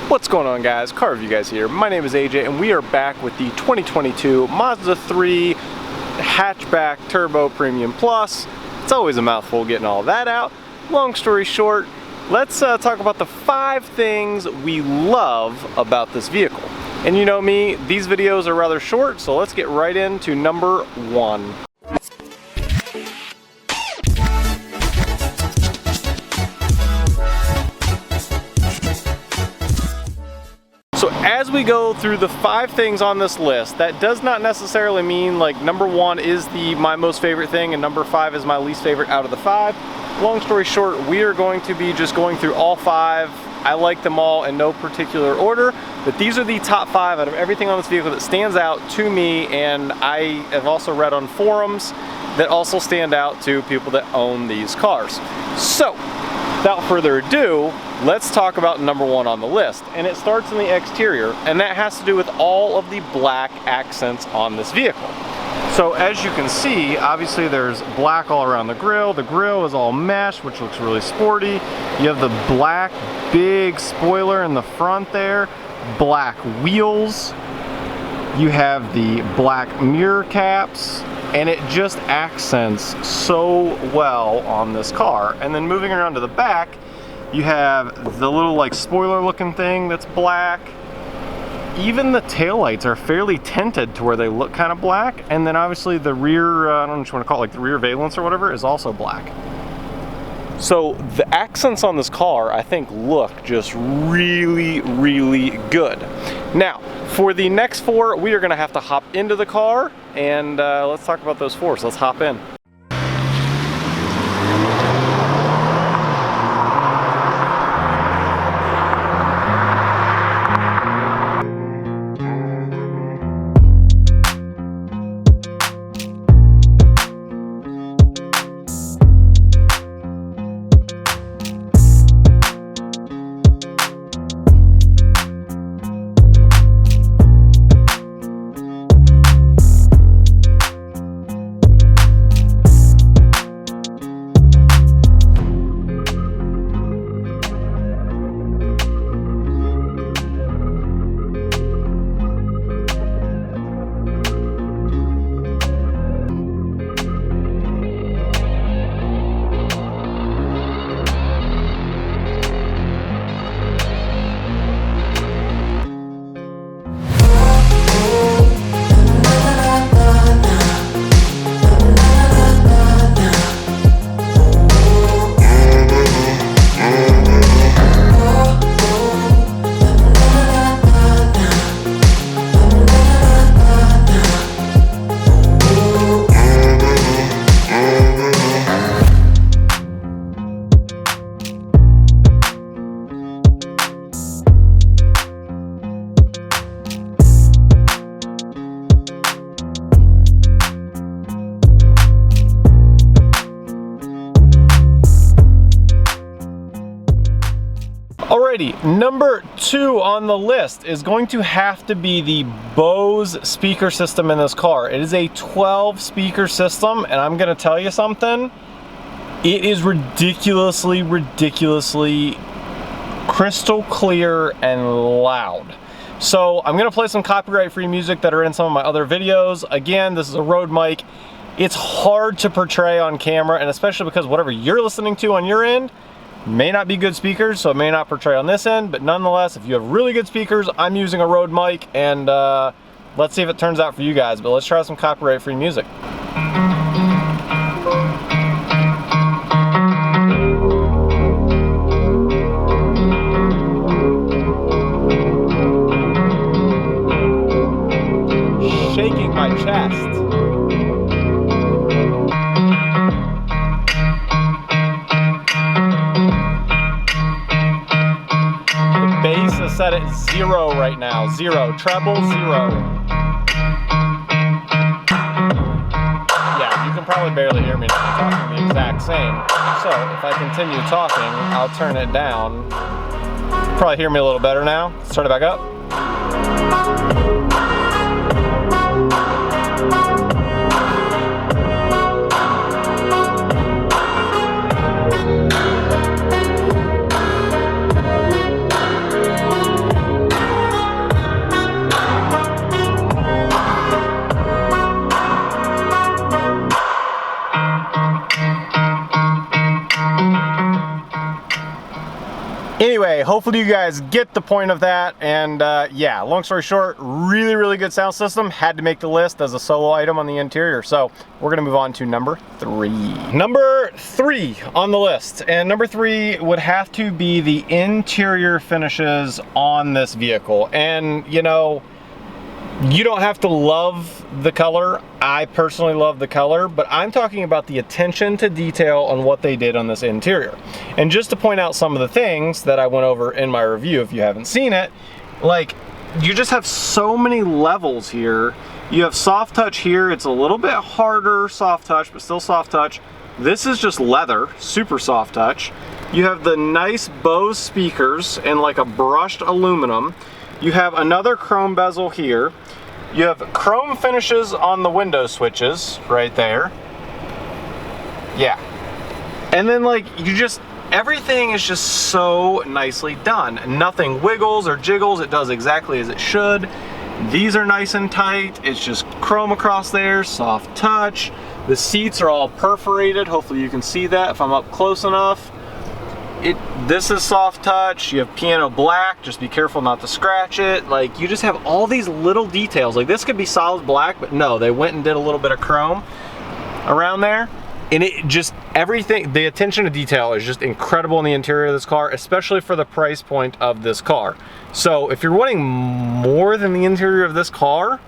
What's going on, guys? Car Review Guys here. My name is AJ and we are back with the 2022 Mazda 3 hatchback turbo premium plus. It's always a mouthful getting all that out. Long story short, let's talk about the 5 things we love about this vehicle. And you know me, these videos are rather short, so let's get right into number 1. So as we go through the 5 things on this list, that does not necessarily mean like number 1 is my most favorite thing and number 5 is my least favorite out of the 5. Long story short, we are going to be just going through all 5. I like them all in no particular order, but these are the top 5 out of everything on this vehicle that stands out to me, and I have also read on forums that also stand out to people that own these cars. So, without further ado, let's talk about number 1 on the list, and it starts in the exterior, and that has to do with all of the black accents on this vehicle. So as you can see, obviously there's black all around the grille. The grille is all mesh, which looks really sporty. You have the black big spoiler in the front there, black wheels. You have the black mirror caps, and it just accents so well on this car. And then moving around to the back, you have the little like spoiler looking thing that's black. Even the taillights are fairly tinted to where they look kind of black. And then obviously the rear, I don't know what you want to call it, like the rear valence or whatever, is also black. So the accents on this car, I think, look just really, really good. Now, for the next 4, we are going to have to hop into the car, and let's talk about those 4. So let's hop in. Alrighty, number 2 on the list is going to have to be the Bose speaker system in this car. It is a 12 speaker system, and I'm gonna tell you something. It is ridiculously crystal clear and loud. So I'm gonna play some copyright-free music that are in some of my other videos. Again, this is a Rode mic. It's hard to portray on camera, and especially because whatever you're listening to on your end may not be good speakers, so it may not portray on this end, but nonetheless, if you have really good speakers, I'm using a Rode mic, and let's see if it turns out for you guys. But let's try some copyright-free music. Shaking my chest. Set at 0 right now. 0. Treble 0. Yeah, you can probably barely hear me now. I'm talking the exact same. So if I continue talking, I'll turn it down. You probably hear me a little better now. Let's turn it back up. hopefully you guys get the point of that. And yeah, long story short, really good sound system. Had to make the list as a solo item on the interior. So we're gonna move on to number 3. Number 3 on the list, and number 3 would have to be the interior finishes on this vehicle. And you know, you don't have to love the color. I personally love the color, but I'm talking about the attention to detail on what they did on this interior. And just to point out some of the things that I went over in my review, if you haven't seen it, like, you just have so many levels here. You have soft touch here. It's a little bit harder soft touch, but still soft touch. This is just leather, super soft touch. You have the nice Bose speakers and like a brushed aluminum. You have another chrome bezel here. You have chrome finishes on the window switches right there. Yeah. And then like, everything is just so nicely done. Nothing wiggles or jiggles. It does exactly as it should. These are nice and tight. It's just chrome across there, soft touch. The seats are all perforated. Hopefully you can see that if I'm up close enough. This is soft touch. You have piano black, just be careful not to scratch it. Like, you just have all these little details. Like, this could be solid black, but no, they went and did a little bit of chrome around there. And it just, everything, the attention to detail is just incredible in the interior of this car, especially for the price point of this car. So if you're wanting more than the interior of this car,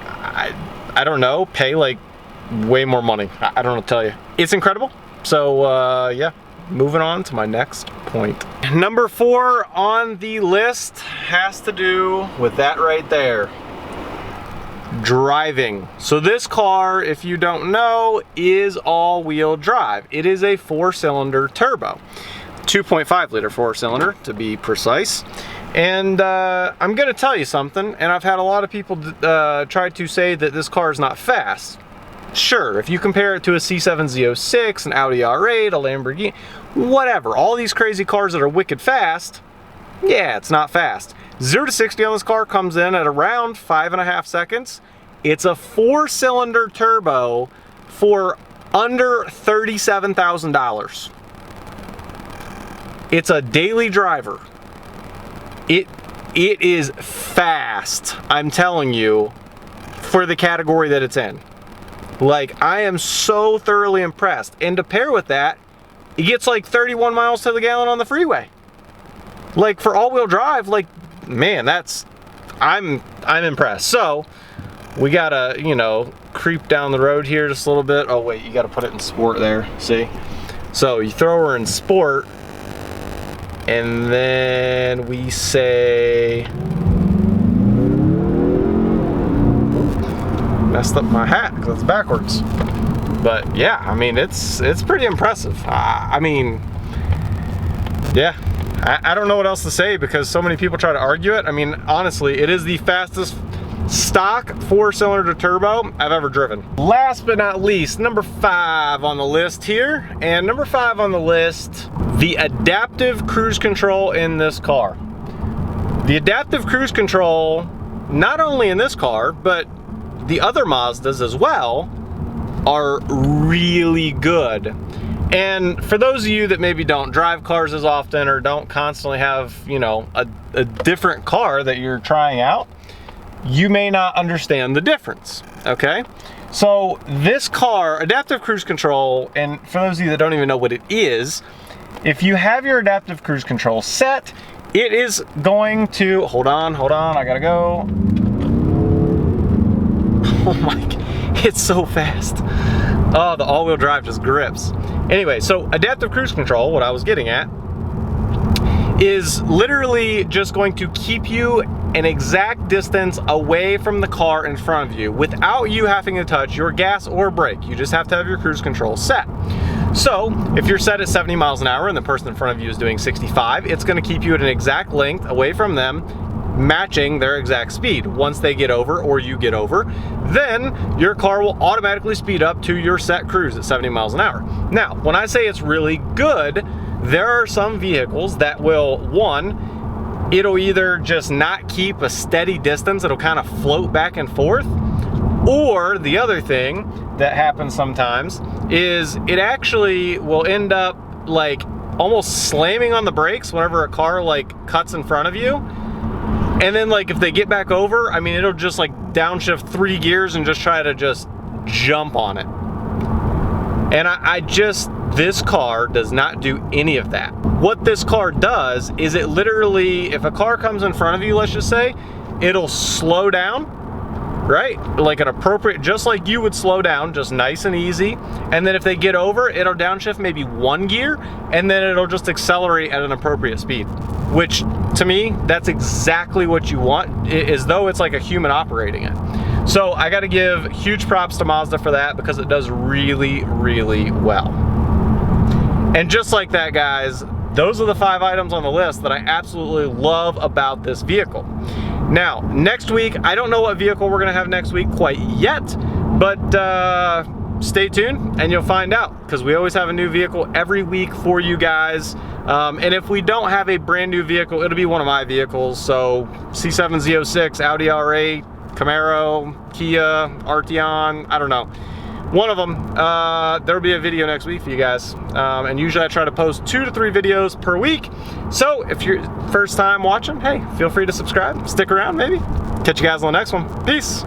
I don't know, pay like way more money. I don't know what to tell you. It's incredible. So yeah. Moving on to my next point. Number 4 on the list has to do with that right there. Driving. So this car, if you don't know, is all-wheel drive. It is a 4-cylinder turbo. 2.5 liter 4-cylinder to be precise. And I'm gonna tell you something, and I've had a lot of people try to say that this car is not fast. Sure, if you compare it to a C7 Z06, an Audi R8, a Lamborghini, whatever, all these crazy cars that are wicked fast, yeah, it's not fast. 0 to 60 on this car comes in at around 5.5 seconds. It's a 4-cylinder turbo for under $37,000. It's a daily driver. It is fast, I'm telling you, for the category that it's in. Like, I am so thoroughly impressed. And to pair with that, it gets like 31 miles to the gallon on the freeway. Like, for all-wheel drive, like, man, I'm impressed. So we gotta, you know, creep down the road here just a little bit. Oh wait, you gotta put it in sport there, see? So you throw her in sport, and then we say, messed up my hat because it's backwards. But yeah, I mean, it's pretty impressive. I mean, yeah, I don't know what else to say because so many people try to argue it. I mean, honestly, it is the fastest stock 4-cylinder turbo I've ever driven. Last but not least, number 5 on the list here. And number 5 on the list, the adaptive cruise control in this car. The adaptive cruise control, not only in this car, but the other Mazdas as well, are really good. And for those of you that maybe don't drive cars as often or don't constantly have, you know, a different car that you're trying out, you may not understand the difference, okay? So this car, adaptive cruise control, and for those of you that don't even know what it is, if you have your adaptive cruise control set, it is going to, hold on, I gotta go. Oh my, it's so fast. Oh, the all-wheel drive just grips. Anyway, so adaptive cruise control, what I was getting at, is literally just going to keep you an exact distance away from the car in front of you without you having to touch your gas or brake. You just have to have your cruise control set. So if you're set at 70 miles an hour and the person in front of you is doing 65, it's going to keep you at an exact length away from them, matching their exact speed. Once they get over or you get over, then your car will automatically speed up to your set cruise at 70 miles an hour. Now, when I say it's really good, there are some vehicles that will, one, it'll either just not keep a steady distance, it'll kind of float back and forth, or the other thing that happens sometimes is it actually will end up like almost slamming on the brakes whenever a car like cuts in front of you. And then like if they get back over, I mean, it'll just like downshift 3 gears and just try to just jump on it. And this car does not do any of that. What this car does is it literally, if a car comes in front of you, let's just say, it'll slow down, right? Like an appropriate, just like you would slow down, just nice and easy. And then if they get over, it'll downshift maybe 1 gear, and then it'll just accelerate at an appropriate speed. Which, to me, that's exactly what you want, as though it's like a human operating it. So I gotta give huge props to Mazda for that, because it does really, really well. And just like that, guys, those are the 5 items on the list that I absolutely love about this vehicle. Now, next week, I don't know what vehicle we're gonna have next week quite yet, but stay tuned and you'll find out, because we always have a new vehicle every week for you guys. And if we don't have a brand new vehicle, it'll be one of my vehicles. So C7 Z06, Audi R8, Camaro, Kia, Arteon, I don't know. One of them, there'll be a video next week for you guys. And usually I try to post 2 to 3 videos per week. So if you're first time watching, hey, feel free to subscribe, stick around maybe. Catch you guys on the next one. Peace.